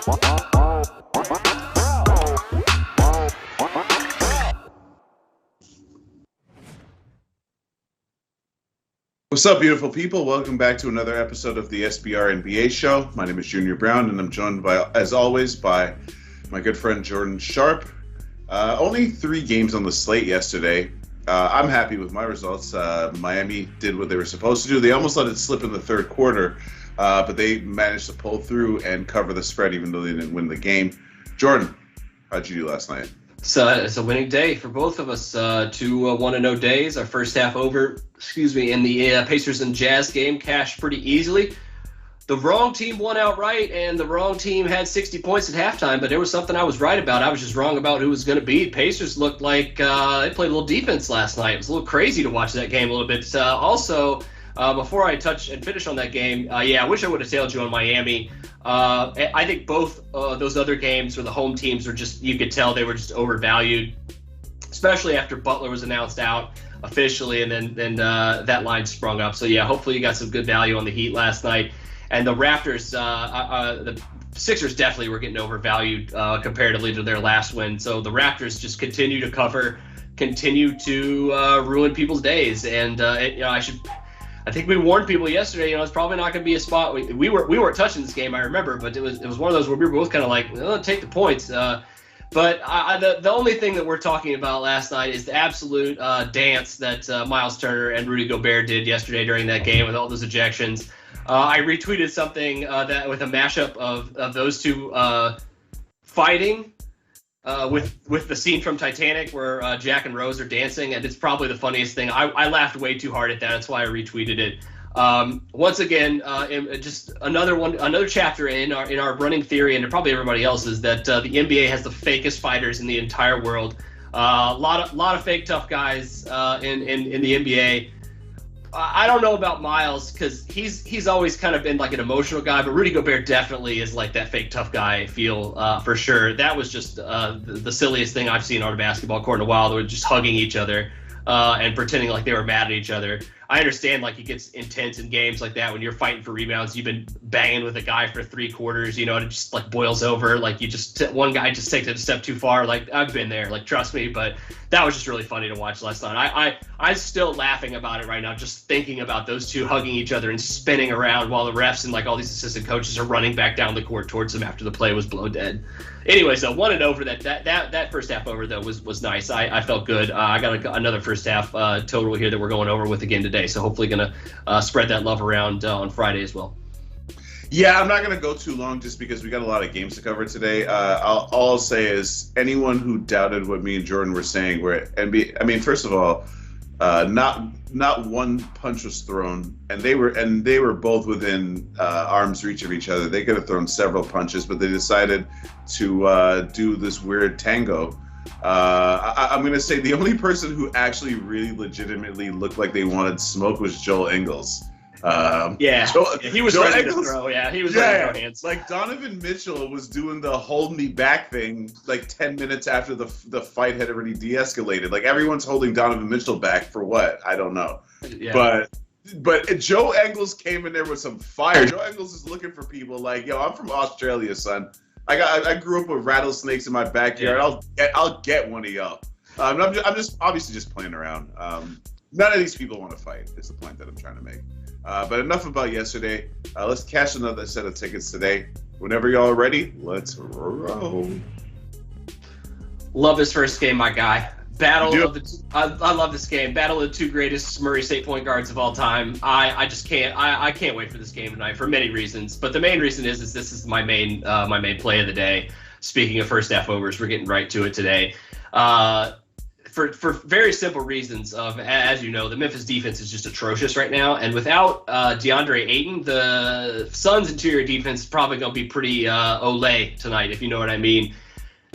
What's up, beautiful people? Welcome back to another episode of the SBR NBA show. My name is Junior Browne, and I'm joined by, as always, by my good friend Jordan Sharp. Only 3 games on the slate yesterday. I'm happy with my results. Miami did what they were supposed to do. They almost let it slip in the third quarter, but they managed to pull through and cover the spread, even though they didn't win the game. Jordan, how'd you do last night? So it's a winning day for both of us. 2 1-0 days. Our first half over, in the Pacers and Jazz game cashed pretty easily. The wrong team won outright, and the wrong team had 60 points at halftime, but there was something I was right about. I was just wrong about who was going to beat. Pacers looked like they played a little defense last night. It was a little crazy to watch that game a little bit. Before I touch and finish on that game, I wish I would have tailed you on Miami. I think both those other games where the home teams were just, you could tell they were just overvalued, especially after Butler was announced out officially, and then that line sprung up. So, hopefully you got some good value on the Heat last night. And the Raptors, the Sixers definitely were getting overvalued comparatively to their last win. So the Raptors just continue to cover, continue to ruin people's days. And, I think we warned people yesterday, it's probably not going to be a spot. We weren't touching this game, I remember, but it was one of those where we were both kind of like, take the points. But the only thing that we're talking about last night is the absolute dance that Miles Turner and Rudy Gobert did yesterday during that game with all those ejections. I retweeted something that with a mashup of those two fighting with the scene from Titanic where Jack and Rose are dancing, and it's probably the funniest thing. I laughed way too hard at that. That's why I retweeted it. Once again, just another chapter in our running theory, and probably everybody else's, that the NBA has the fakest fighters in the entire world. A lot of fake tough guys in the NBA. I don't know about Miles because he's always kind of been like an emotional guy, but Rudy Gobert definitely is like that fake tough guy feel for sure. That was just the silliest thing I've seen on a basketball court in a while. They were just hugging each other and pretending like they were mad at each other. I understand like it gets intense in games like that when you're fighting for rebounds. You've been banging with a guy for 3 quarters, and it just like boils over. Like one guy just takes it a step too far. Like I've been there, like trust me. But that was just really funny to watch last night. I'm still laughing about it right now, just thinking about those two hugging each other and spinning around while the refs and like all these assistant coaches are running back down the court towards them after the play was blown dead. Anyways, though, 1-0 for that first half over though was nice. I felt good. I got another first half total here that we're going over with again today. So hopefully gonna spread that love around on Friday as well. Yeah, I'm not gonna go too long just because we got a lot of games to cover today. All I'll say is anyone who doubted what me and Jordan were saying, where NBA, I mean, first of all, not one punch was thrown, and they were both within arm's reach of each other. They could have thrown several punches, but they decided to do this weird tango. I'm going to say the only person who actually really legitimately looked like they wanted smoke was Joel Ingles. He was ready to throw. Yeah, he was ready to throw hands. Like Donovan Mitchell was doing the hold me back thing like 10 minutes after the fight had already de-escalated. Like everyone's holding Donovan Mitchell back for what? I don't know. Yeah. But Joe Ingles came in there with some fire. Joe Ingles is looking for people like, yo, I'm from Australia, son. I grew up with rattlesnakes in my backyard. Yeah. I'll get one of y'all. I'm just obviously just playing around. None of these people want to fight. Is the point that I'm trying to make. But enough about yesterday. Let's cash another set of tickets today. Whenever y'all are ready, let's roll. Love this first game, my guy. I love this game. Battle of the 2 greatest Murray State point guards of all time. I just can't. I can't wait for this game tonight for many reasons. But the main reason is this is my main play of the day. Speaking of first half overs, we're getting right to it today. For very simple reasons of, as you know, the Memphis defense is just atrocious right now. And without DeAndre Ayton, the Suns' interior defense is probably going to be pretty Olay tonight, if you know what I mean.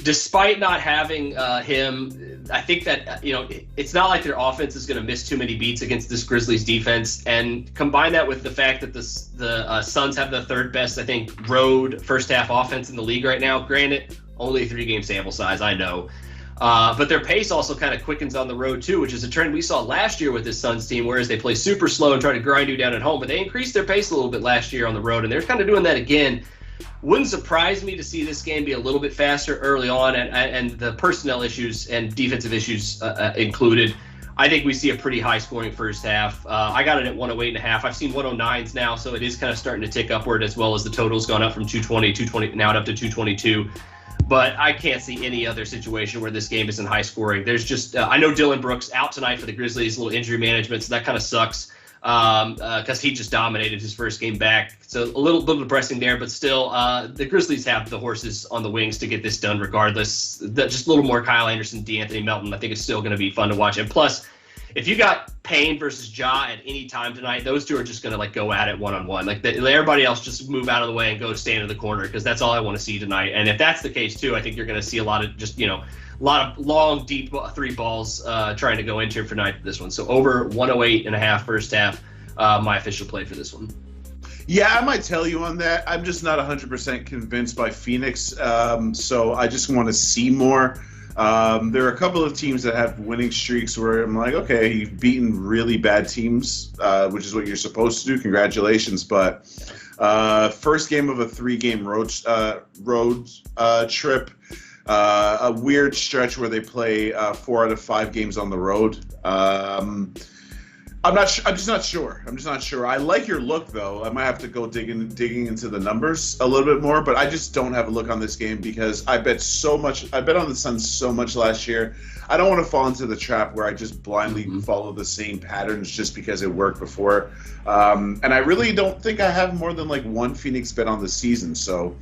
Despite not having him, I think that, it's not like their offense is going to miss too many beats against this Grizzlies defense. And combine that with the fact that the Suns have the 3rd best, I think, road first half offense in the league right now. Granted, only a 3-game sample size, I know. But their pace also kind of quickens on the road too, which is a trend we saw last year with this Suns team, whereas they play super slow and try to grind you down at home. But they increased their pace a little bit last year on the road, and they're kind of doing that again. Wouldn't surprise me to see this game be a little bit faster early on, and the personnel issues and defensive issues included. I think we see a pretty high-scoring first half. I got it at 108.5. I've seen 109s now, so it is kind of starting to tick upward, as well as the total's gone up from 220, now up to 222. But I can't see any other situation where this game isn't high-scoring. There's just I know Dylan Brooks out tonight for the Grizzlies, a little injury management, so that kind of sucks because he just dominated his first game back. So a little bit depressing there, but still, the Grizzlies have the horses on the wings to get this done regardless. Just a little more Kyle Anderson, DeAnthony Melton, I think it's still going to be fun to watch. And plus, if you got Payne versus Ja at any time tonight, those two are just going to like go at it one-on-one. Like everybody else just move out of the way and go stand in the corner, because that's all I want to see tonight. And if that's the case too, I think you're going to see a lot of just, a lot of long, deep three balls trying to go into for tonight for this one. So over 108.5 first half, my official play for this one. Yeah, I might tell you on that. I'm just not 100% convinced by Phoenix, so I just want to see more. There are a couple of teams that have winning streaks where I'm like, okay, you've beaten really bad teams, which is what you're supposed to do. Congratulations. But first game of a 3-game road trip, a weird stretch where they play 4 out of 5 games on the road. I'm just not sure. I like your look, though. I might have to go digging into the numbers a little bit more, but I just don't have a look on this game because I bet on the Suns so much last year. I don't want to fall into the trap where I just blindly follow the same patterns just because it worked before. And I really don't think I have more than like one Phoenix bet on the season. So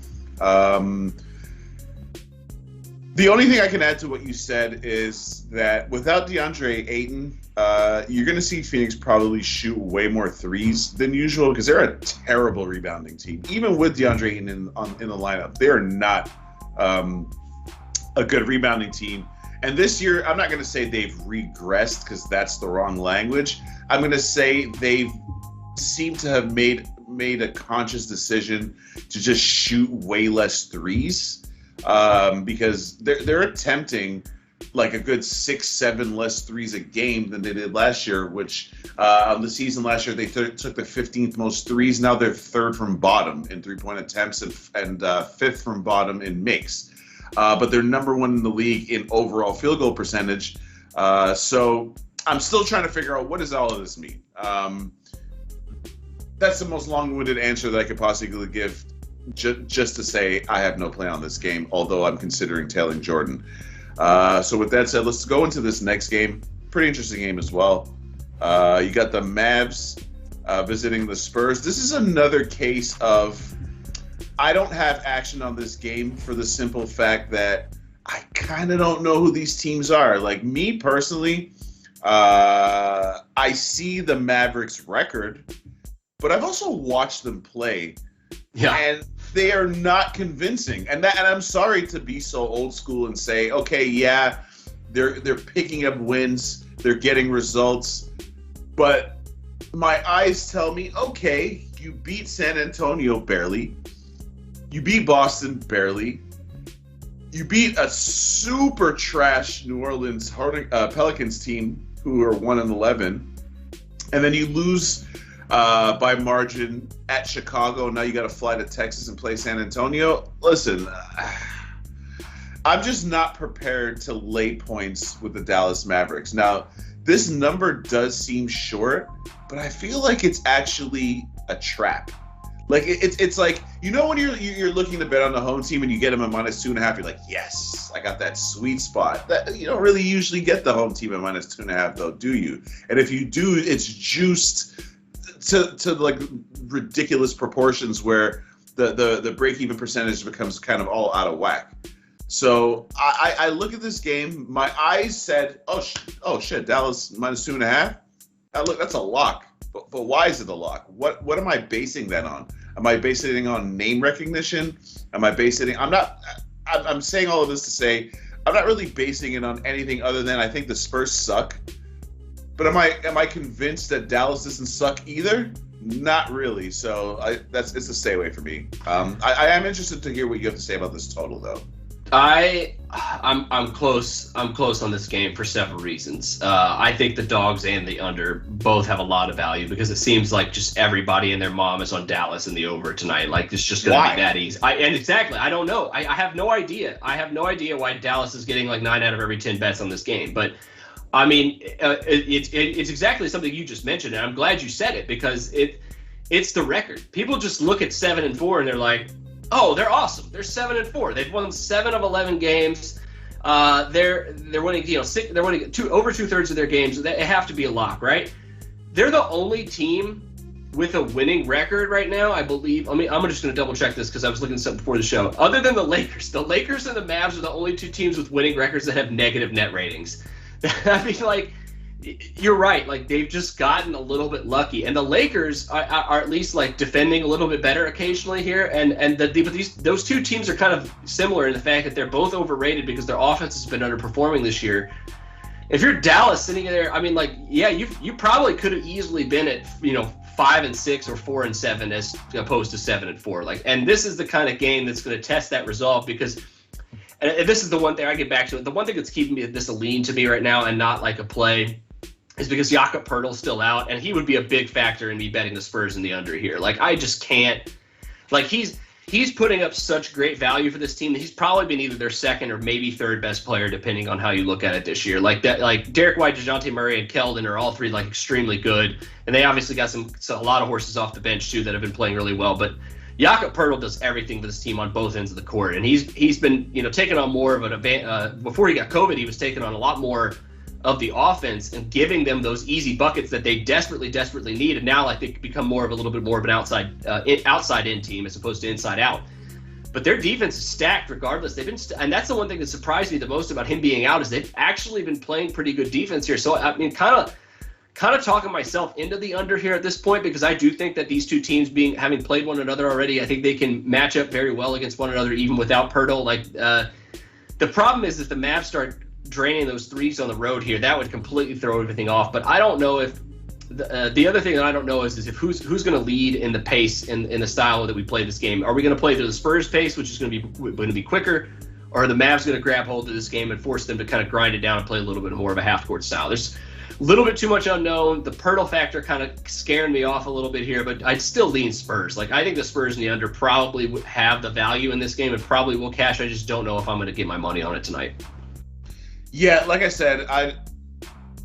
the only thing I can add to what you said is that without DeAndre Ayton, you're going to see Phoenix probably shoot way more threes than usual because they're a terrible rebounding team. Even with DeAndre Ayton in the lineup, they are not a good rebounding team. And this year, I'm not going to say they've regressed because that's the wrong language. I'm going to say they've seemed to have made a conscious decision to just shoot way less threes because they're attempting like a good 6-7 less threes a game than they did last year, which on the season last year, they took the 15th most threes. Now they're 3rd from bottom in three-point attempts and 5th from bottom in makes. But they're number 1 in the league in overall field goal percentage. So I'm still trying to figure out what does all of this mean. That's the most long-winded answer that I could possibly give just to say I have no play on this game, although I'm considering tailing Jordan. So with that said, let's go into this next game. Pretty interesting game as well. You got the Mavs visiting the Spurs. This is another case of I don't have action on this game for the simple fact that I kind of don't know who these teams are. Like me personally, I see the Mavericks record, but I've also watched them play. Yeah. And they are not convincing. And I'm sorry to be so old school and say, okay, yeah, they're picking up wins, they're getting results, but my eyes tell me, okay, you beat San Antonio barely, you beat Boston barely, you beat a super trash New Orleans Pelicans team who are 1-11, and then you lose by margin at Chicago. Now you got to fly to Texas and play San Antonio. Listen, I'm just not prepared to lay points with the Dallas Mavericks. Now, this number does seem short, but I feel like it's actually a trap. Like it's like, when you're looking to bet on the home team and you get them at -2.5, you're like, yes, I got that sweet spot. That you don't really usually get the home team at -2.5 though, do you? And if you do, it's juiced to like ridiculous proportions where the break-even percentage becomes kind of all out of whack. So I look at this game, my eyes said, oh shit, Dallas -2.5. Look, that's a lock. But why is it a lock? What am I basing that on? Am I basing it on name recognition? I'm saying all of this to say I'm not really basing it on anything other than I think the Spurs suck. But am I convinced that Dallas doesn't suck either? Not really. So it's a stay away for me. I am interested to hear what you have to say about this total, though. I'm close. I'm close on this game for several reasons. I think the dogs and the under both have a lot of value because it seems like just everybody and their mom is on Dallas in the over tonight. Like it's just going to be that easy. Exactly. I don't know. I have no idea. I have no idea why Dallas is getting like 9 out of every 10 bets on this game. But I mean, it's exactly something you just mentioned, and I'm glad you said it because it's the record. People just look at 7-4 and they're like, oh, they're awesome. They're 7-4. They've won 7 of 11 games. They're winning. They're winning over 2/3 of their games. They have to be a lock, right? They're the only team with a winning record right now, I believe. I'm just going to double check this because I was looking at something before the show. Other than the Lakers and the Mavs are the only 2 teams with winning records that have negative net ratings. I mean, like, you're right. Like, they've just gotten a little bit lucky, and the Lakers are at least like defending a little bit better occasionally here. But those 2 teams are kind of similar in the fact that they're both overrated because their offense has been underperforming this year. If you're Dallas sitting there, I mean, like, yeah, you probably could have easily been at 5-6 or 4-7 as opposed to 7-4. Like, and this is the kind of game that's going to test that resolve because. And this is the one thing I get back to. The one thing that's keeping this a lean to me right now and not like a play is because Jakob Poeltl's still out, and he would be a big factor in me betting the Spurs in the under here. Like, I just can't. Like, he's putting up such great value for this team that he's probably been either their second or maybe third best player, depending on how you look at it this year. Like that, like Derek White, DeJounte Murray, and Keldon are all 3 like extremely good, and they obviously got a lot of horses off the bench too that have been playing really well, but. Jakob Poeltl does everything for this team on both ends of the court, and he's been taking on more of an before he got COVID, he was taking on a lot more of the offense and giving them those easy buckets that they desperately need. And now, like, they become a little bit more of an outside in team as opposed to inside out. But their defense is stacked regardless. They've been, and that's the one thing that surprised me the most about him being out is they've actually been playing pretty good defense here. So I mean, kind of talking myself into the under here at this point because I do think that these 2 teams having played one another already, I think they can match up very well against one another even without Poeltl. Like the problem is if the Mavs start draining those threes on the road here, that would completely throw everything off. But I don't know if the other thing that I don't know is if who's going to lead in the pace in the style that we play this game. Are we going to play through the Spurs pace, which is going to be quicker, or are the Mavs going to grab hold of this game and force them to kind of grind it down and play a little bit more of a half-court style? There's a little bit too much unknown. The Poeltl factor kind of scaring me off a little bit here, but I'd still lean Spurs. Like, I think the Spurs in the under probably would have the value in this game and probably will cash. I just don't know if I'm going to get my money on it tonight. Yeah, like I said, I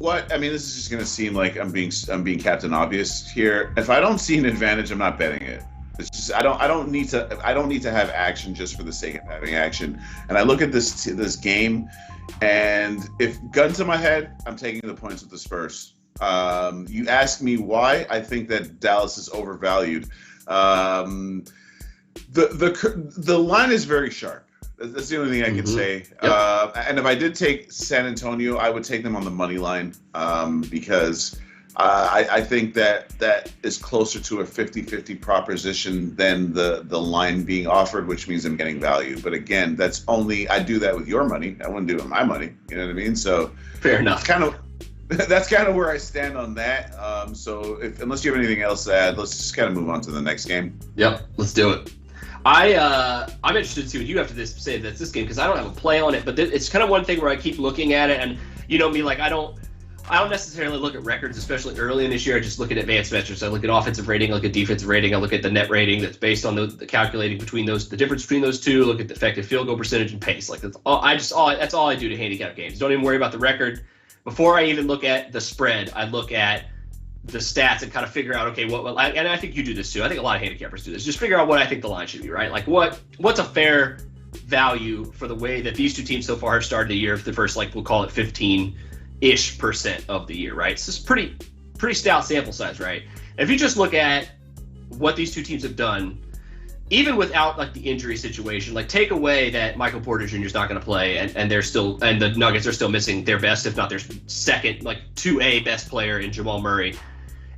mean, this is just going to seem like I'm being Captain Obvious here. If I don't see an advantage, I'm not betting it. It's just I don't need to have action just for the sake of having action. And I look at this game. And if gun to my head, I'm taking the points with the Spurs. You ask me why? I think that Dallas is overvalued. The line is very sharp. That's the only thing I can say. Yep. And if I did take San Antonio, I would take them on the money line because I think that is closer to a 50-50 proposition than the line being offered, which means I'm getting value. But again, I do that with your money. I wouldn't do it with my money. You know what I mean? So fair enough. That's kind of where I stand on that. So unless you have anything else to add, let's just kind of move on to the next game. Yep, let's do it. I'm interested to see what you have to say that's this game because I don't have a play on it, but it's kind of one thing where I keep looking at it and me, like I don't necessarily look at records, especially early in this year. I just look at advanced metrics. I look at offensive rating, I look at defensive rating, I look at the net rating that's based on the calculating between the difference between those two. Look at the effective field goal percentage and pace. Like that's all I do to handicap games. Don't even worry about the record. Before I even look at the spread, I look at the stats and kind of figure out, okay, and I think you do this too. I think a lot of handicappers do this. Just figure out what I think the line should be, right? Like what's a fair value for the way that these 2 teams so far have started the year for the first, like, we'll call it 15-ish% of the year, right? So it's pretty stout sample size, right? And if you just look at what these 2 teams have done, even without like the injury situation, like take away that Michael Porter Jr. is not going to play and the Nuggets are still missing their best, if not their second, like 2A best player in Jamal Murray.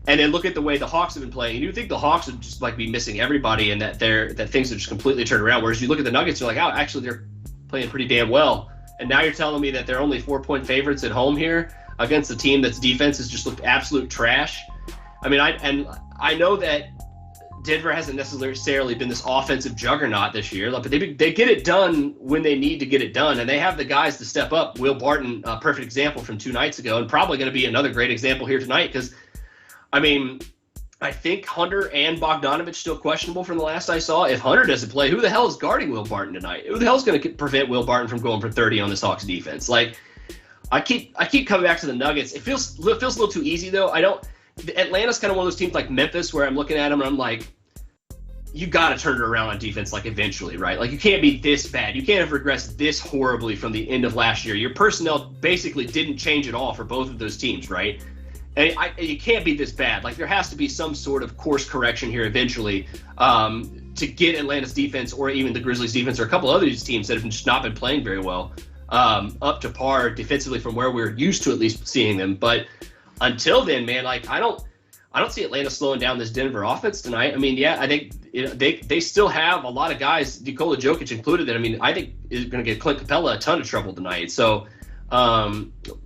And then look at the way the Hawks have been playing. And you think the Hawks would just like be missing everybody and that things have just completely turned around. Whereas you look at the Nuggets, you're like, oh, actually they're playing pretty damn well. And now you're telling me that they're only 4-point favorites at home here against a team that's defense has just looked absolute trash. I mean, I know that Denver hasn't necessarily been this offensive juggernaut this year, but they get it done when they need to get it done, and they have the guys to step up. Will Barton, a perfect example from 2 nights ago, and probably going to be another great example here tonight because, I mean, I think Hunter and Bogdanovich still questionable from the last I saw. If Hunter doesn't play, who the hell is guarding Will Barton tonight? Who the hell is going to prevent Will Barton from going for 30 on this Hawks defense? Like, I keep coming back to the Nuggets. It feels a little too easy though. Atlanta's kind of one of those teams like Memphis where I'm looking at them and I'm like, you got to turn it around on defense like eventually, right? Like you can't be this bad. You can't have regressed this horribly from the end of last year. Your personnel basically didn't change at all for both of those teams, right? And you can't be this bad. Like there has to be some sort of course correction here eventually to get Atlanta's defense or even the Grizzlies defense or a couple other teams that have just not been playing very well up to par defensively from where we're used to at least seeing them. But until then, man, like I don't see Atlanta slowing down this Denver offense tonight. I mean, yeah, I think they still have a lot of guys, Nikola Jokic included, that I mean, I think is going to get Clint Capella a ton of trouble tonight. So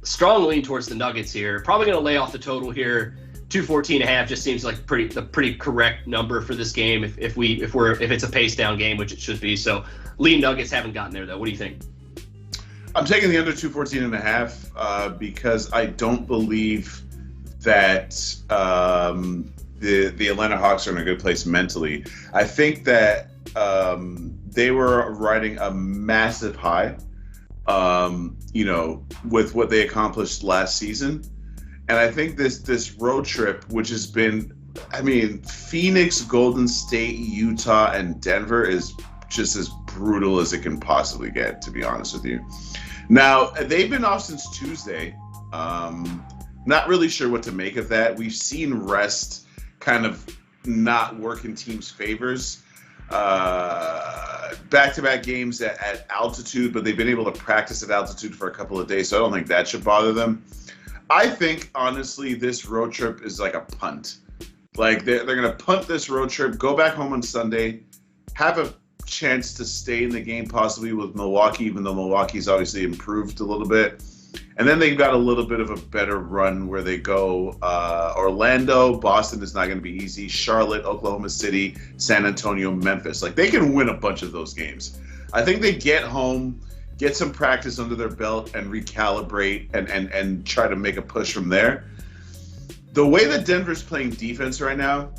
strong lean towards the Nuggets here. Probably going to lay off the total here. 214.5 just seems like a pretty correct number for this game if it's a pace down game, which it should be. So lean Nuggets, haven't gotten there though. What do you think? I'm taking the under 214.5 because I don't believe that the Atlanta Hawks are in a good place mentally. I think that they were riding a massive high, with what they accomplished last season. And I think this road trip, which has been, I mean, Phoenix, Golden State, Utah, and Denver is just as brutal as it can possibly get, to be honest with you. Now, they've been off since Tuesday. Not really sure what to make of that. We've seen rest kind of not work in teams' favors. Back-to-back games at altitude, but they've been able to practice at altitude for a couple of days, so I don't think that should bother them. I think, honestly, this road trip is like a punt. Like, they're going to punt this road trip, go back home on Sunday, have a chance to stay in the game possibly with Milwaukee, even though Milwaukee's obviously improved a little bit. And then they've got a little bit of a better run where they go Orlando, Boston is not going to be easy, Charlotte, Oklahoma City, San Antonio, Memphis. Like, they can win a bunch of those games. I think they get home, get some practice under their belt, and recalibrate and try to make a push from there. The way that Denver's playing defense right now,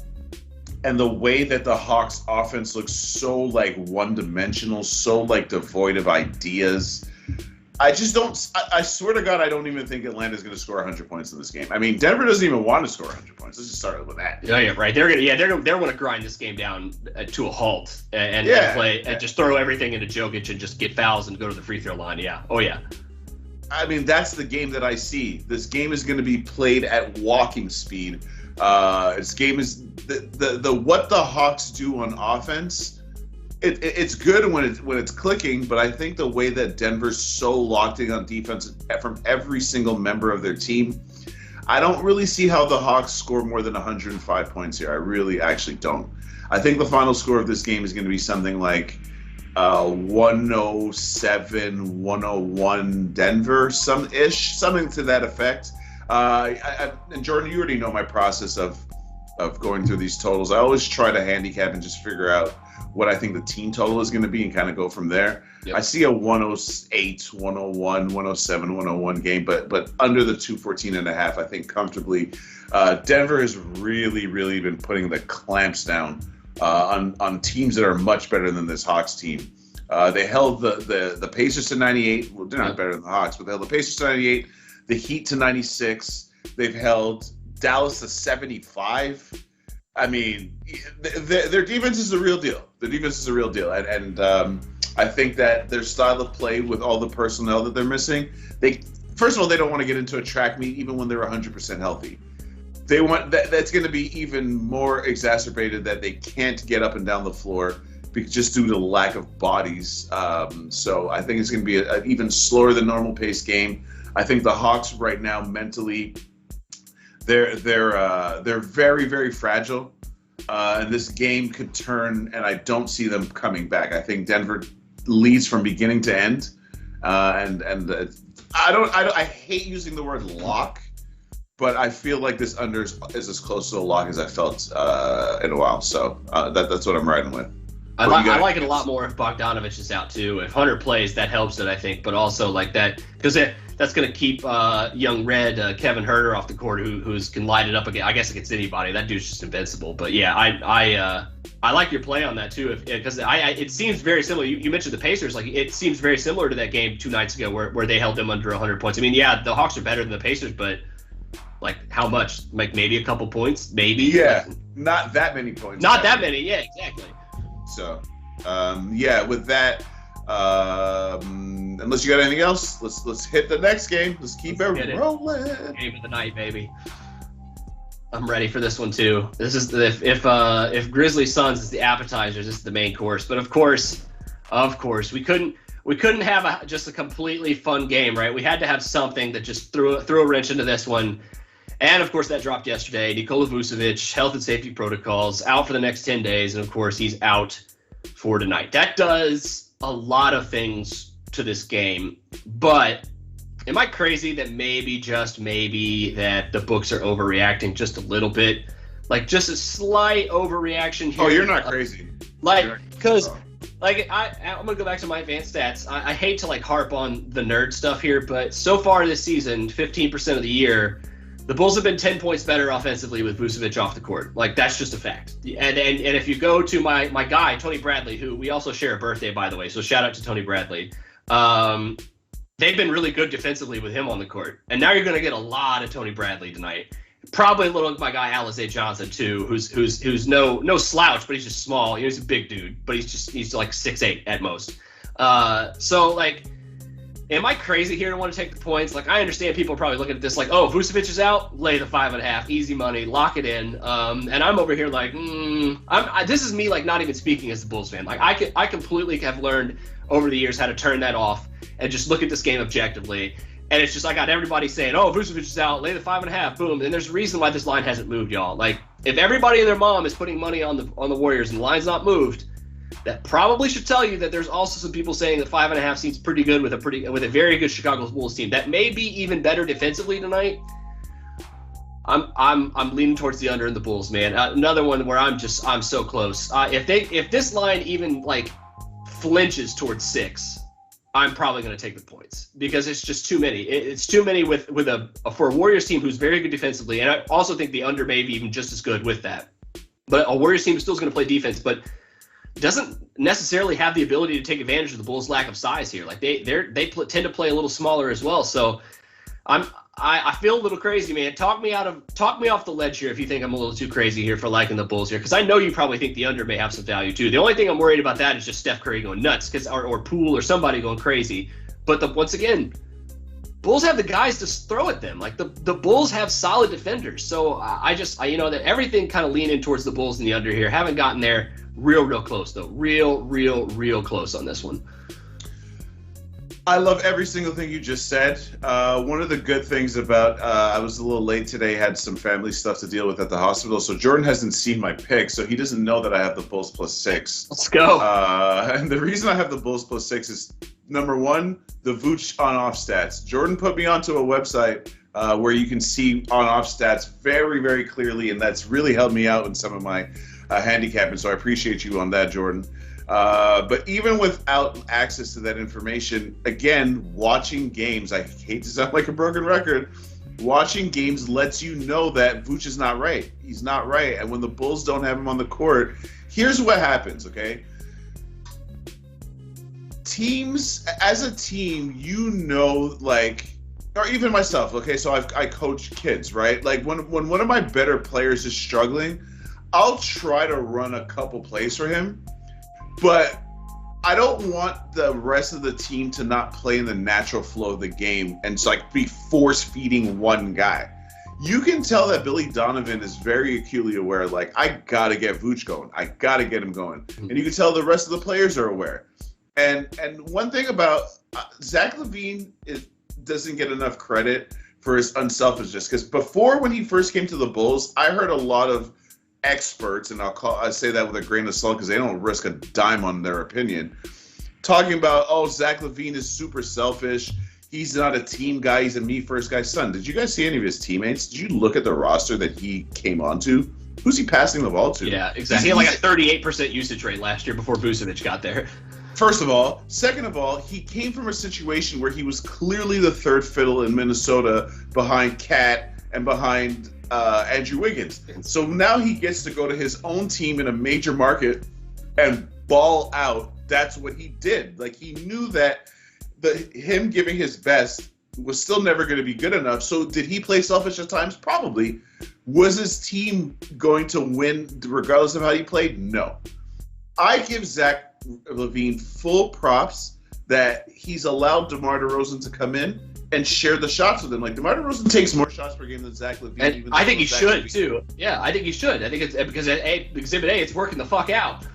and the way that the Hawks offense looks so like one-dimensional, so like devoid of ideas, I just don't. I swear to God, I don't even think Atlanta's going to score 100 points in this game. I mean, Denver doesn't even want to score 100 points. Let's just start with that. Yeah, right. They're going to grind this game down to a halt and play and just throw everything into Jokic and just get fouls and go to the free throw line. Yeah. Oh yeah. I mean, that's the game that I see. This game is going to be played at walking speed. This game is the what the Hawks do on offense. It's good when it's clicking, but I think the way that Denver's so locked in on defense from every single member of their team, I don't really see how the Hawks score more than 105 points here. I really actually don't. I think the final score of this game is going to be something like 107-101 Denver, something to that effect. And Jordan, you already know my process of going through these totals. I always try to handicap and just figure out what I think the team total is going to be and kind of go from there. Yep. I see a 108, 101, 107, 101 game, but under the 214.5, I think comfortably. Denver has really, really been putting the clamps down on teams that are much better than this Hawks team. They held the Pacers to 98. Well, they're not better than the Hawks, but they held the Pacers to 98, the Heat to 96. They've held Dallas to 75. I mean, their defense is a real deal. Their defense is a real deal, and I think that their style of play with all the personnel that they're missing, first of all, they don't want to get into a track meet even when they're 100% healthy. They want that's going to be even more exacerbated that they can't get up and down the floor just due to the lack of bodies. So I think it's going to be an even slower than normal pace game. I think the Hawks right now mentally, they're very, very fragile, and this game could turn, and I don't see them coming back. I think Denver leads from beginning to end, and I hate using the word lock, but I feel like this under is as close to a lock as I felt in a while. So that's what I'm riding with. I like it a lot more if Bogdanovich is out too. If Hunter plays, that helps it, I think. But also like that, because that's going to keep young Red Kevin Huerter off the court, who can light it up again. I guess against anybody. That dude's just invincible. But yeah, I like your play on that too, because it seems very similar. You mentioned the Pacers, like it seems very similar to that game 2 nights ago where they held them under 100 points. I mean, yeah, the Hawks are better than the Pacers, but like how much? Like maybe a couple points, maybe. Yeah, not that many points. Not that many. Yeah, exactly. So, with that, unless you got anything else, let's hit the next game. Let's keep it rolling. Game of the night, baby. I'm ready for this one too. This is if Grizzlies Suns is the appetizers, this is the main course. But of course, we couldn't have just a completely fun game, right? We had to have something that just threw a wrench into this one. And, of course, that dropped yesterday. Nikola Vucevic, health and safety protocols, out for the next 10 days. And, of course, he's out for tonight. That does a lot of things to this game. But am I crazy that just maybe, that the books are overreacting just a little bit? Like, just a slight overreaction here. Oh, you're not crazy. Because I'm going to go back to my advanced stats. I hate to, harp on the nerd stuff here, but so far this season, 15% of the year, the Bulls have been 10 points better offensively with Vucevic off the court. That's just a fact. And if you go to my guy, Tony Bradley, who we also share a birthday, by the way, so shout out to Tony Bradley. They've been really good defensively with him on the court. And now you're going to get a lot of Tony Bradley tonight. Probably a little of my guy, Alize Johnson, too, who's no slouch, but he's just small. He's a big dude, but he's like 6'8" at most. Am I crazy here to want to take the points? I understand people are probably looking at this Vucevic is out, lay the 5.5, easy money, lock it in. And I'm over here this is me not even speaking as a Bulls fan. I completely have learned over the years how to turn that off and just look at this game objectively. And it's just I got everybody saying, Vucevic is out, lay the 5.5, boom. And there's a reason why this line hasn't moved, y'all. If everybody and their mom is putting money on the Warriors and the line's not moved, that probably should tell you that there's also some people saying that 5.5 seems pretty good with a very good Chicago Bulls team that may be even better defensively tonight. I'm leaning towards the under in the Bulls, man. Another one where I'm so close. If this line even flinches towards 6, I'm probably going to take the points because it's just too many. It's too many for a Warriors team who's very good defensively, and I also think the under may be even just as good with that. But a Warriors team is still going to play defense, but doesn't necessarily have the ability to take advantage of the Bulls' lack of size here. They tend to play a little smaller as well. So I feel a little crazy, man. Talk me off the ledge here if you think I'm a little too crazy here for liking the Bulls here, because I know you probably think the under may have some value too. The only thing I'm worried about that is just Steph Curry going nuts, or Poole or somebody going crazy. But once again, Bulls have the guys to throw at them. The Bulls have solid defenders. So I that everything kind of lean in towards the Bulls in the under here. Haven't gotten there. Real close, though. Real close on this one. I love every single thing you just said. One of the good things about I was a little late today, had some family stuff to deal with at the hospital, so Jordan hasn't seen my pick, so he doesn't know that I have the Bulls +6. Let's go. And the reason I have the Bulls +6 is, number one, the Vooch on-off stats. Jordan put me onto a website where you can see on-off stats very, very clearly, and that's really helped me out in some of my handicapping, so I appreciate you on that, Jordan. But even without access to that information, again, watching games, I hate to sound like a broken record, watching games lets you know that Vooch is not right. He's not right. And when the Bulls don't have him on the court, here's what happens, okay? Teams, as a team, or even myself, okay, so I coach kids, right? When one of my better players is struggling, I'll try to run a couple plays for him, but I don't want the rest of the team to not play in the natural flow of the game and be force-feeding one guy. You can tell that Billy Donovan is very acutely aware, I got to get Vooch going. I got to get him going. And you can tell the rest of the players are aware. And one thing about Zach LaVine doesn't get enough credit for his unselfishness, because before, when he first came to the Bulls, I heard a lot of experts, and I say that with a grain of salt because they don't risk a dime on their opinion, talking about, Zach LaVine is super selfish. He's not a team guy. He's a me-first guy. Son, did you guys see any of his teammates? Did you look at the roster that he came onto? Who's he passing the ball to? Yeah, exactly. He had like a 38% usage rate last year before Vucevic got there. First of all. Second of all, he came from a situation where he was clearly the third fiddle in Minnesota behind Cat and behind Andrew Wiggins. So now he gets to go to his own team in a major market and ball out. That's what he did. Like, he knew that him giving his best was still never going to be good enough. So did he play selfish at times? Probably. Was his team going to win regardless of how he played? No. I give Zach LaVine full props that he's allowed DeMar DeRozan to come in and share the shots with him. Like, DeMar DeRozan takes more shots per game than Zach LaVine. And I think he should, too. Yeah, I think he should. I think it's because at Exhibit A, it's working the fuck out.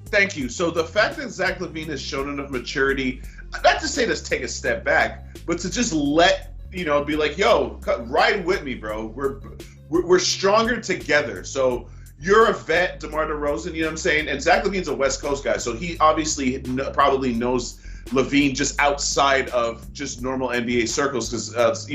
Thank you. So the fact that Zach LaVine has shown enough maturity, not to say to take a step back, but to just let, be like, yo, ride with me, bro. We're stronger together. So you're a vet, DeMar DeRozan, you know what I'm saying? And Zach LaVine's a West Coast guy, so he obviously probably knows LaVine just outside of just normal NBA circles because,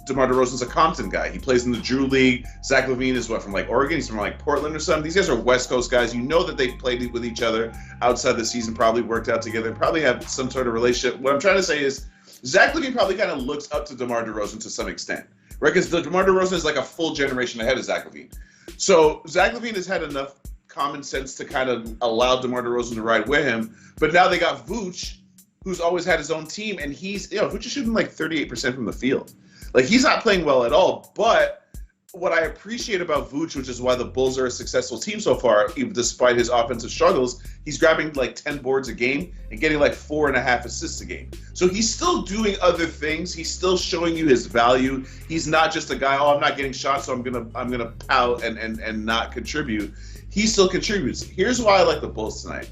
DeMar DeRozan's a Compton guy. He plays in the Drew League. Zach LaVine is from like Oregon. He's from like Portland or something. These guys are West Coast guys. You know that they've played with each other outside the season, probably worked out together, probably have some sort of relationship. What I'm trying to say is Zach LaVine probably kind of looks up to DeMar DeRozan to some extent, right? Because DeMar DeRozan is like a full generation ahead of Zach LaVine. So Zach LaVine has had enough common sense to kind of allow DeMar DeRozan to ride with him. But now they got Vooch, who's always had his own team, and Vooch is shooting like 38% from the field. Like, he's not playing well at all, but what I appreciate about Vooch, which is why the Bulls are a successful team so far, even despite his offensive struggles, he's grabbing like 10 boards a game and getting like 4.5 assists a game. So he's still doing other things. He's still showing you his value. He's not just a guy, I'm not getting shots, so I'm gonna pout and not contribute. He still contributes. Here's why I like the Bulls tonight.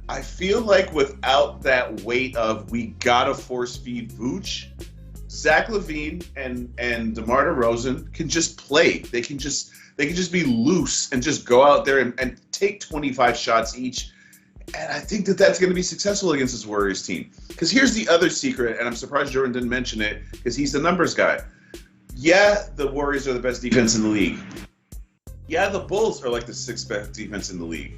I feel like without that weight of we gotta force feed Vooch, Zach LaVine and DeMar DeRozan can just play. They can just be loose and just go out there and take 25 shots each. And I think that that's going to be successful against this Warriors team. Because here's the other secret, and I'm surprised Jordan didn't mention it, because he's the numbers guy. Yeah, the Warriors are the best defense in the league. Yeah, the Bulls are like the 6th best defense in the league.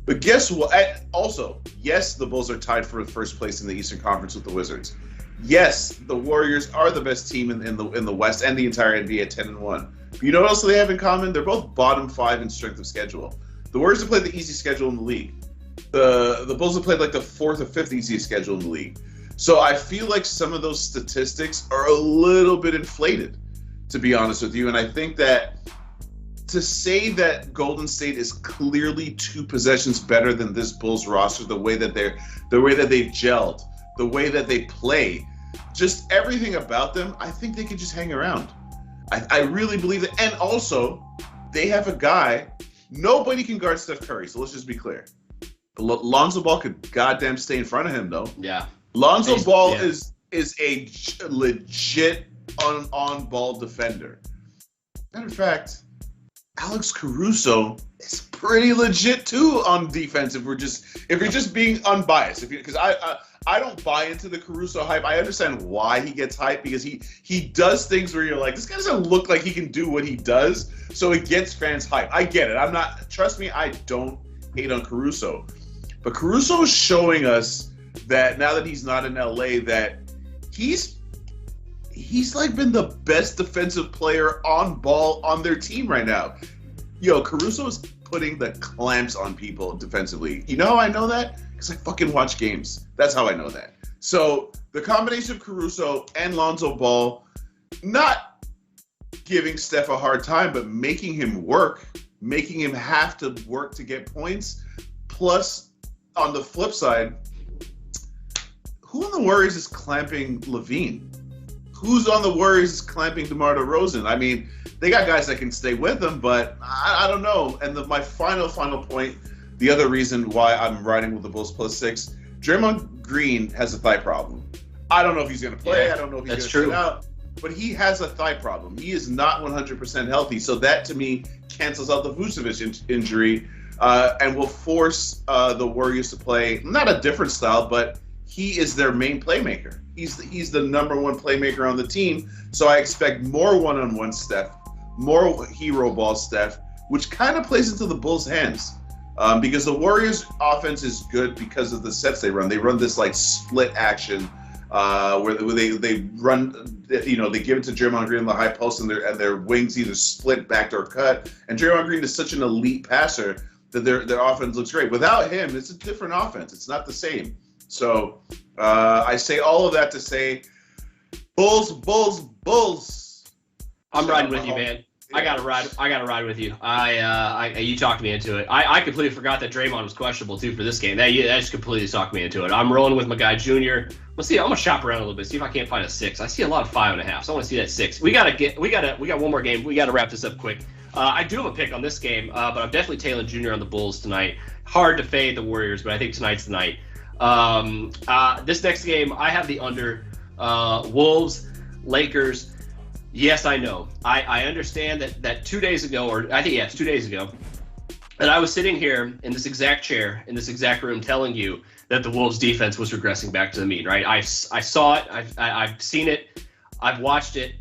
But guess what? Also, yes, the Bulls are tied for first place in the Eastern Conference with the Wizards. Yes, the Warriors are the best team in the West and the entire NBA at 10-1. But you know what else they have in common? They're both bottom 5 in strength of schedule. The Warriors have played the easy schedule in the league. The Bulls have played like the 4th or 5th easiest schedule in the league. So I feel like some of those statistics are a little bit inflated, to be honest with you. And I think that to say that Golden State is clearly 2 possessions better than this Bulls roster, the way that they've gelled, the way that they play, just everything about them, I think they could just hang around. I really believe that. And also, they have a guy, nobody can guard Steph Curry, so let's just be clear. Lonzo Ball could goddamn stay in front of him, though. Yeah. Lonzo Ball is a legit on-ball defender. Matter of fact, Alex Caruso is pretty legit too on defense. If you're just being unbiased, because I don't buy into the Caruso hype. I understand why he gets hype, because he does things where you're like, this guy doesn't look like he can do what he does, so it gets fans hype. I get it. Trust me, I don't hate on Caruso, but Caruso is showing us that now that he's not in LA, that he's like been the best defensive player on ball on their team right now. Yo, Caruso is putting the clamps on people defensively. You know how I know that? Because I fucking watch games. That's how I know that. So the combination of Caruso and Lonzo Ball, not giving Steph a hard time, but making him work, making him have to work to get points. Plus, on the flip side, who in the Warriors is clamping LaVine? Who's on the Warriors clamping DeMar DeRozan? I mean, they got guys that can stay with them, but I don't know. And my final point, the other reason why I'm riding with the Bulls +6, Draymond Green has a thigh problem. I don't know if he's going to play. Yeah, I don't know if he's going to sit out. But he has a thigh problem. He is not 100% healthy. So that, to me, cancels out the Vucevic injury and will force the Warriors to play not a different style, but he is their main playmaker. He's the number one playmaker on the team. So I expect more one-on-one Steph, more hero ball Steph, which kind of plays into the Bulls' hands. Because the Warriors' offense is good because of the sets they run. They run this like split action where they run, they give it to Draymond Green in the high post, and their wings either split, backed, or cut. And Draymond Green is such an elite passer that their offense looks great. Without him, it's a different offense. It's not the same. So I say all of that to say, Bulls. I'm riding with you, man. I gotta ride with you. You talked me into it. I completely forgot that Draymond was questionable too for this game. That just completely talked me into it. I'm rolling with my guy Junior. Let's see. I'm gonna shop around a little bit, see if I can't find a 6. I see a lot of 5.5, so I want to see that 6. We got one more game. We gotta wrap this up quick. I do have a pick on this game, but I'm definitely tailing Junior on the Bulls tonight. Hard to fade the Warriors, but I think tonight's the night. This next game, I have the under. Wolves, Lakers. Yes, I know. I understand that 2 days ago, or I think, it's 2 days ago, that I was sitting here in this exact chair, in this exact room, telling you that the Wolves defense was regressing back to the mean, right? I saw it. I've seen it. I've watched it.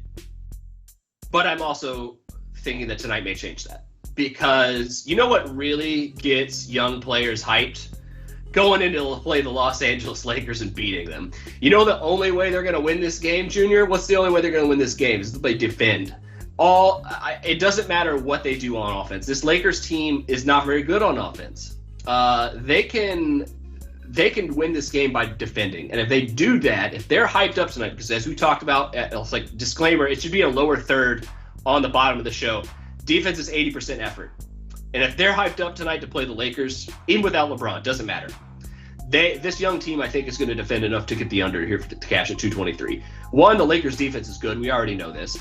But I'm also thinking that tonight may change that. Because you know what really gets young players hyped? Going into play the Los Angeles Lakers and beating them. You know the only way they're going to win this game, Junior? What's the only way they're going to win this game? Is they defend. It doesn't matter what they do on offense. This Lakers team is not very good on offense. They can win this game by defending. And if they do that, if they're hyped up tonight, because as we talked about, it's like disclaimer, it should be a lower third on the bottom of the show. Defense is 80% effort. And if they're hyped up tonight to play the Lakers, even without LeBron, doesn't matter. This young team, I think, is going to defend enough to get the under here to cash at 223. One, the Lakers' defense is good. We already know this.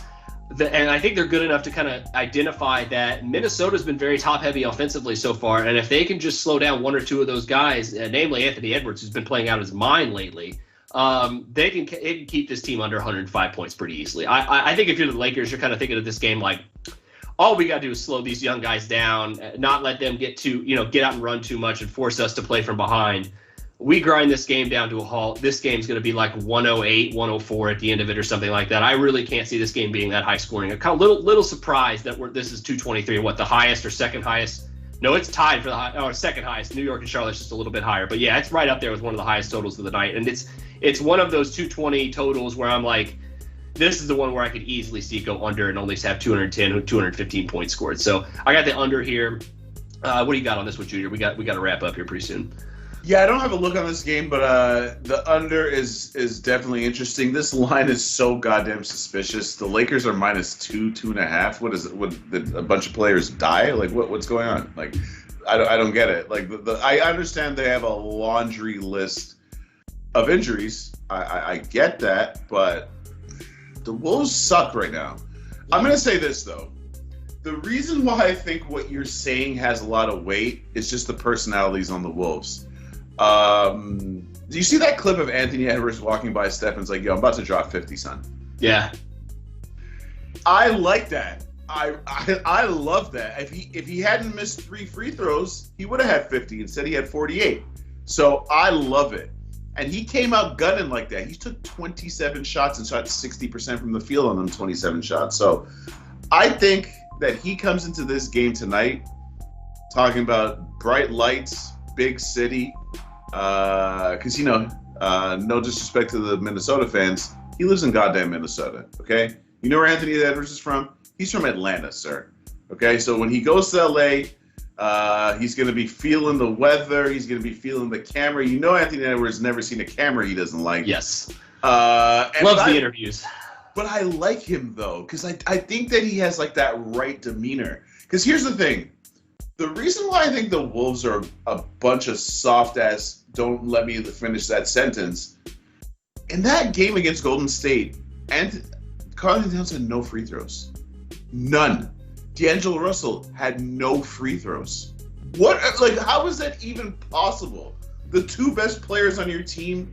And I think they're good enough to kind of identify that Minnesota's been very top-heavy offensively so far. And if they can just slow down one or two of those guys, namely Anthony Edwards, who's been playing out his mind lately, they can keep this team under 105 points pretty easily. I think if you're the Lakers, you're kind of thinking of this game like, all we got to do is slow these young guys down, not let them get out and run too much and force us to play from behind. We grind this game down to a halt. This game's going to be like 108, 104 at the end of it or something like that. I really can't see this game being that high scoring. I'm kind of little surprised that this is 223. What, the highest or second highest? No, it's tied for the second highest. New York and Charlotte's just a little bit higher. But yeah, it's right up there with one of the highest totals of the night. And it's one of those 220 totals where I'm like, this is the one where I could easily see go under and only have 210 or 215 points scored. So I got the under here. What do you got on this one, Junior? We got to wrap up here pretty soon. Yeah, I don't have a look on this game, but the under is definitely interesting. This line is so goddamn suspicious. The Lakers are -2, 2.5. What is it? Did a bunch of players die? Like what's going on? Like I don't get it. Like I understand they have a laundry list of injuries. I get that, but the Wolves suck right now. I'm going to say this, though. The reason why I think what you're saying has a lot of weight is just the personalities on the Wolves. Do you see that clip of Anthony Edwards walking by Steph and like, yo, I'm about to drop 50, son? Yeah. I like that. I love that. If he hadn't missed 3 free throws, he would have had 50. Instead, he had 48. So I love it. And he came out gunning like that. He took 27 shots and shot 60% from the field on them 27 shots. So I think that he comes into this game tonight talking about bright lights, big city. Because, no disrespect to the Minnesota fans, he lives in goddamn Minnesota, okay? You know where Anthony Edwards is from? He's from Atlanta, sir. Okay, so when he goes to L.A., he's going to be feeling the weather. He's going to be feeling the camera. You know Anthony Edwards never seen a camera he doesn't like. Yes. Loves the interviews. But I like him, though, because I think that he has, like, that right demeanor. Because here's the thing. The reason why I think the Wolves are a bunch of soft-ass, don't let me finish that sentence, in that game against Golden State, and Karl-Anthony Towns had no free throws. None. D'Angelo Russell had no free throws. How is that even possible? The 2 best players on your team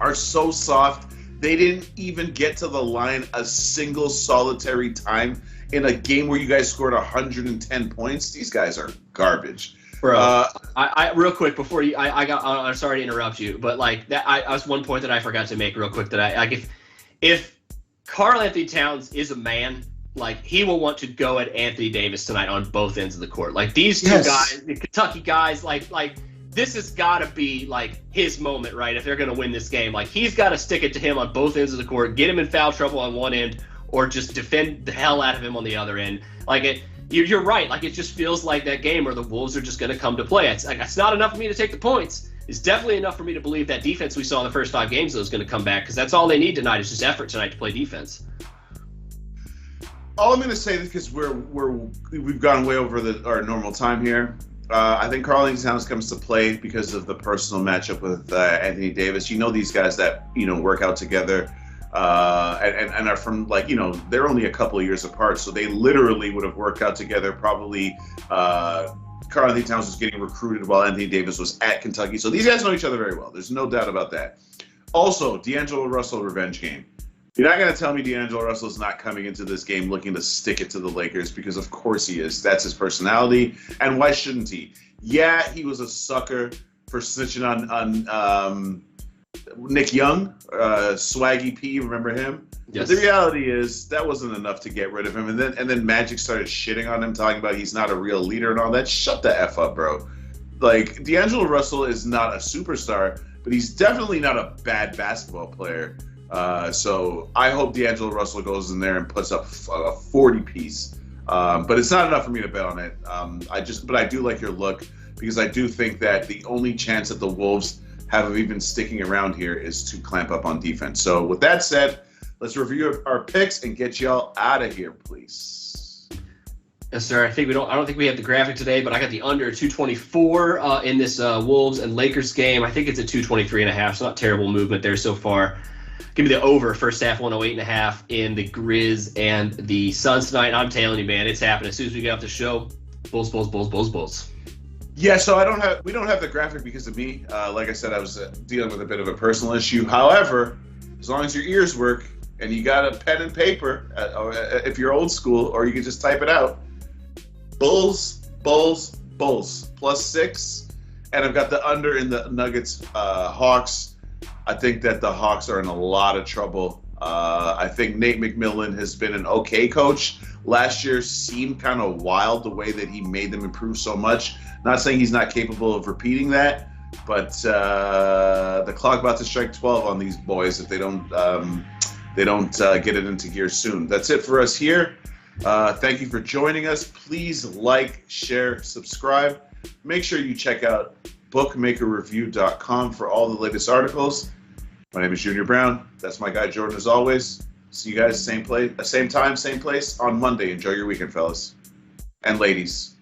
are so soft, they didn't even get to the line a single solitary time in a game where you guys scored 110 points. These guys are garbage. Bro, I real quick before you, I'm sorry to interrupt you, but like that, I was one point that I forgot to make real quick that I like if Karl Anthony Towns is a man, like he will want to go at Anthony Davis tonight on both ends of the court. Like these two guys, the Kentucky guys, like this has got to be like his moment, right? If they're going to win this game, like he's got to stick it to him on both ends of the court, get him in foul trouble on one end, or just defend the hell out of him on the other end. Like you're right. Like it just feels like that game where the Wolves are just going to come to play. It's like it's not enough for me to take the points. It's definitely enough for me to believe that defense we saw in the first 5 games though is going to come back because that's all they need tonight is just effort tonight to play defense. All I'm going to say, because we've gone way over our normal time here, I think Karl Anthony Towns comes to play because of the personal matchup with Anthony Davis. You know these guys that work out together and are from they're only a couple of years apart, so they literally would have worked out together. Probably Karl Anthony Towns was getting recruited while Anthony Davis was at Kentucky, so these guys know each other very well. There's no doubt about that. Also, D'Angelo Russell revenge game. You're not going to tell me D'Angelo Russell's not coming into this game looking to stick it to the Lakers, because of course he is. That's his personality, and why shouldn't he? Yeah, he was a sucker for snitching on Nick Young, Swaggy P, remember him? Yes. But the reality is that wasn't enough to get rid of him, and then Magic started shitting on him, talking about he's not a real leader and all that. Shut the F up, bro. Like, D'Angelo Russell is not a superstar, but he's definitely not a bad basketball player. So I hope D'Angelo Russell goes in there and puts up a 40-piece. But it's not enough for me to bet on it. But I do like your look, because I do think that the only chance that the Wolves have of even sticking around here is to clamp up on defense. So with that said, let's review our picks and get y'all out of here, please. Yes, sir. I don't think we have the graphic today, but I got the under 224 in this Wolves and Lakers game. I think it's a 223.5. So not terrible movement there so far. Give me the over first half 108.5 in the Grizz and the Suns tonight. I'm telling you, man, it's happening. As soon as we get off the show, Bulls, Bulls, Bulls, Bulls, Bulls. Yeah, so we don't have the graphic because of me. Like I said, I was dealing with a bit of a personal issue. However, as long as your ears work and you got a pen and paper, if you're old school, or you can just type it out, Bulls, Bulls, Bulls, +6. And I've got the under in the Nuggets, Hawks. I think that the Hawks are in a lot of trouble. I think Nate McMillan has been an okay coach. Last year seemed kind of wild the way that he made them improve so much. Not saying he's not capable of repeating that, but the clock about to strike 12 on these boys if they don't get it into gear soon. That's it for us here. Thank you for joining us. Please like, share, subscribe. Make sure you check out bookmakerreview.com for all the latest articles. My name is Junior Browne. That's my guy Jordan, as always. See you guys same time, same place on Monday. Enjoy your weekend, fellas and ladies.